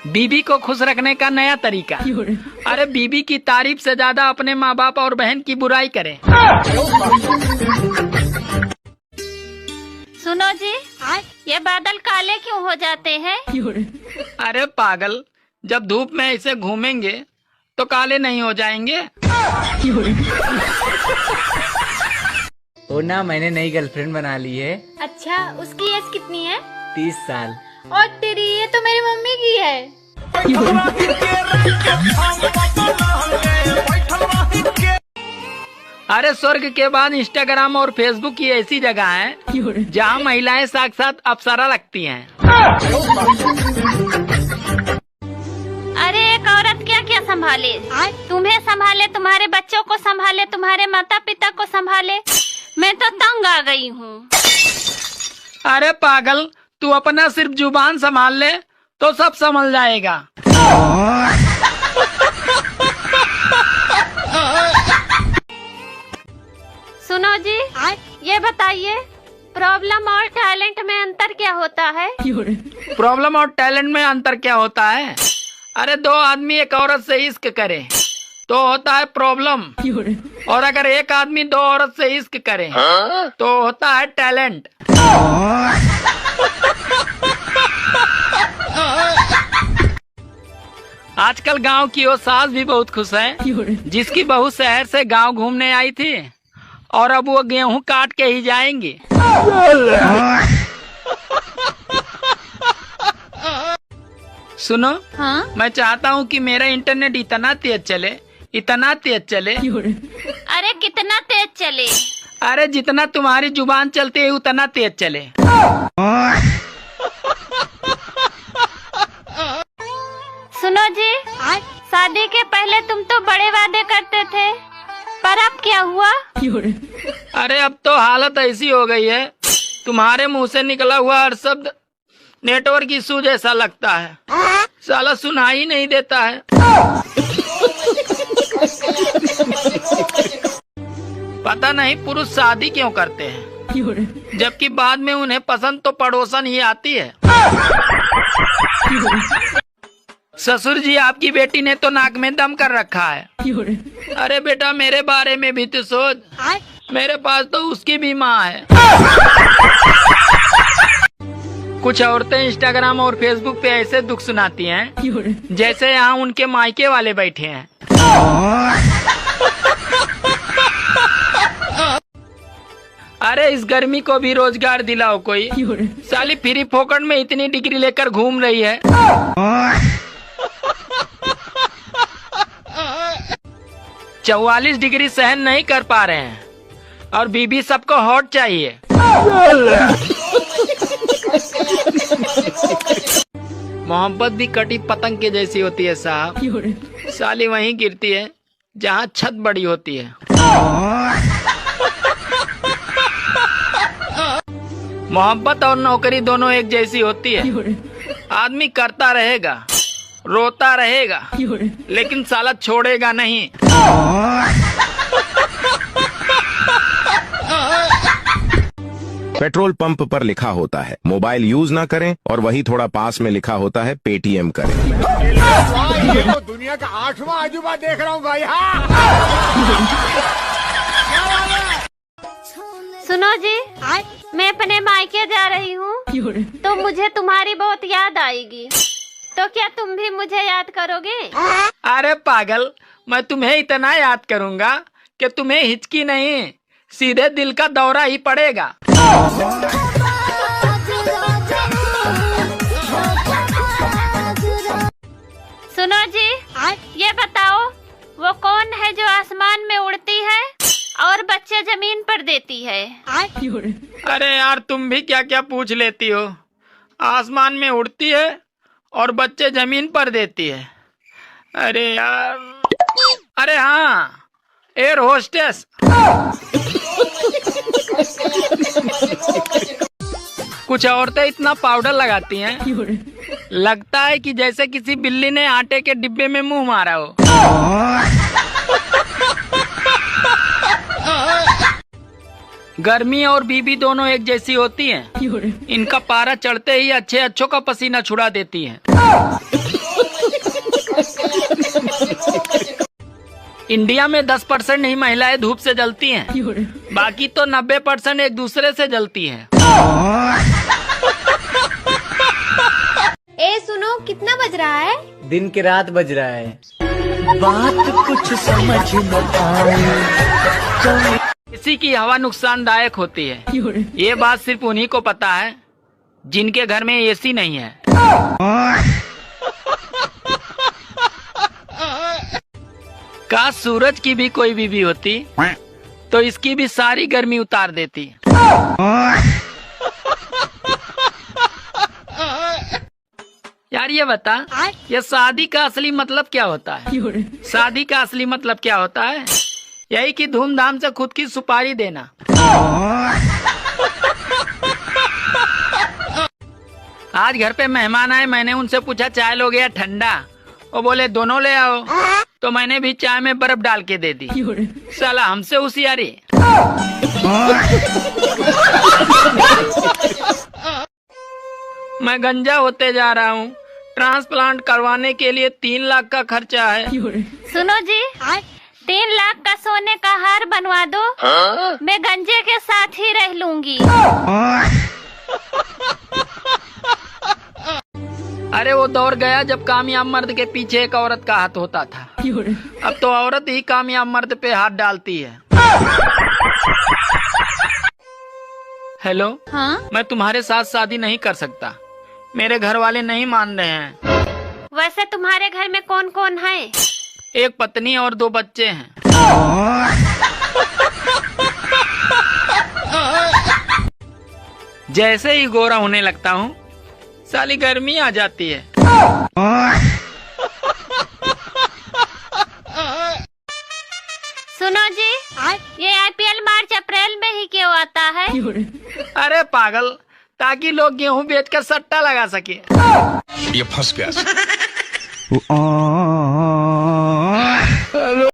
बीबी को खुश रखने का नया तरीका। अरे बीबी की तारीफ से ज्यादा अपने माँ बाप और बहन की बुराई करें। सुनो जी, ये बादल काले क्यों हो जाते हैं? अरे पागल, जब धूप में ऐसे घूमेंगे तो काले नहीं हो जाएंगे। ओ ना, मैंने नई गर्लफ्रेंड बना ली है। अच्छा, उसकी एज कितनी है? 30 साल। और तेरी, ये तो मेरी मम्मी की है। अरे स्वर्ग के बाद इंस्टाग्राम और फेसबुक की ऐसी जगह है जहाँ महिलाएं साक्षात अप्सरा लगती हैं। अरे एक औरत क्या क्या संभाले, तुम्हें संभाले, तुम्हारे बच्चों को संभाले, तुम्हारे माता पिता को संभाले। मैं तो तंग आ गई हूँ। अरे पागल, तू अपना सिर्फ जुबान संभाल ले तो सब संभल जाएगा। सुनो जी, ये बताइए, प्रॉब्लम और टैलेंट में अंतर क्या होता है? प्रॉब्लम और टैलेंट में अंतर क्या होता है? अरे दो आदमी एक औरत से इश्क करे तो होता है प्रॉब्लम, और अगर एक आदमी दो औरत से इश्क करे तो होता है टैलेंट। आजकल गांव की वो सास भी बहुत खुश है जिसकी बहू शहर से गांव घूमने आई थी और अब वो गेहूं काट के ही जाएंगे। सुनो, हाँ? मैं चाहता हूँ कि मेरा इंटरनेट इतना तेज चले, इतना तेज चले। अरे कितना तेज चले? अरे जितना तुम्हारी जुबान चलती है उतना तेज चले। सुनो जी, शादी के पहले तुम तो बड़े वादे करते थे, पर अब क्या हुआ? अरे अब तो हालत ऐसी हो गई है, तुम्हारे मुंह से निकला हुआ हर शब्द नेटवर्क इशू जैसा लगता है, साला सुनाई नहीं देता है। पता नहीं पुरुष शादी क्यों करते हैं, जबकि बाद में उन्हें पसंद तो पड़ोसन ही आती है। ससुर जी, आपकी बेटी ने तो नाक में दम कर रखा है। अरे बेटा, मेरे बारे में भी तो सोच, मेरे पास तो उसकी भी माँ है। कुछ औरतें इंस्टाग्राम और फेसबुक पे ऐसे दुख सुनाती हैं जैसे यहाँ उनके मायके वाले बैठे हैं। अरे इस गर्मी को भी रोजगार दिलाओ कोई, साली फ्री फोकट में इतनी डिग्री लेकर घूम रही है। 44 डिग्री सहन नहीं कर पा रहे हैं और बीबी सबको हॉट चाहिए। मोहब्बत भी कटी पतंग के जैसी होती है साहब, साली वहीं गिरती है जहाँ छत बड़ी होती है। मोहब्बत और नौकरी दोनों एक जैसी होती है, आदमी करता रहेगा, रोता रहेगा, लेकिन साला छोड़ेगा नहीं। पेट्रोल पंप पर लिखा होता है मोबाइल यूज ना करें, और वही थोड़ा पास में लिखा होता है पेटीएम करें। ये तो दुनिया का 8वां अजूबा देख रहा हूँ भाई। सुनो जी, मैं अपने मायके जा रही हूँ तो मुझे तुम्हारी बहुत याद आएगी, तो क्या तुम भी मुझे याद करोगे? अरे पागल, मैं तुम्हें इतना याद करूँगा कि तुम्हें हिचकी नहीं, सीधे दिल का दौरा ही पड़ेगा। सुनो जी, ये बताओ, वो कौन है जो आसमान में उड़ती है और बच्चे जमीन पर देती है? अरे यार, तुम भी क्या क्या पूछ लेती हो। आसमान में उड़ती है और बच्चे जमीन पर देती है। अरे यार, अरे हाँ, एयर होस्टेस। कुछ औरतें इतना पाउडर लगाती हैं, लगता है कि जैसे किसी बिल्ली ने आटे के डिब्बे में मुंह मारा हो। गर्मी और बीबी दोनों एक जैसी होती हैं। इनका पारा चढ़ते ही अच्छे अच्छों का पसीना छुड़ा देती हैं। इंडिया में 10% ही महिलाएं धूप से जलती हैं, बाकी तो 90% एक दूसरे से जलती हैं। ए सुनो, कितना बज रहा है? दिन की रात बज रहा है। बात कुछ समझ न आए। किसी की हवा नुकसानदायक होती है, ये बात सिर्फ उन्हीं को पता है जिनके घर में एसी नहीं है। काश सूरज की भी कोई बीवी होती तो इसकी भी सारी गर्मी उतार देती। यार ये बता, ये शादी का असली मतलब क्या होता है? शादी का असली मतलब क्या होता है? यही कि धूमधाम से खुद की सुपारी देना। आज घर पे मेहमान आए, मैंने उनसे पूछा चाय लोगे या ठंडा? वो बोले दोनों ले आओ, तो मैंने भी चाय में बर्फ डाल के दे दी। साला हमसे होशियारी। मैं गंजा होते जा रहा हूँ, ट्रांसप्लांट करवाने के लिए 3 लाख का खर्चा है। सुनो जी, 3 लाख का सोने का हार बनवा दो, मैं गंजे के साथ ही रह लूंगी। अरे वो दौर गया जब कामयाब मर्द के पीछे एक औरत का हाथ होता था। अब तो औरत ही कामयाब मर्द पे हाथ डालती है। हेलो, हाँ? मैं तुम्हारे साथ शादी नहीं कर सकता, मेरे घर वाले नहीं मान रहे हैं। वैसे तुम्हारे घर में कौन कौन है? एक पत्नी और 2 बच्चे हैं। जैसे ही गोरा होने लगता हूँ, साली गर्मी आ जाती है। सुनो जी, ये IPL मार्च अप्रैल में ही क्यों आता है? अरे पागल, ताकि लोग गेहूं बेचकर सट्टा लगा सके। ये फंस गया।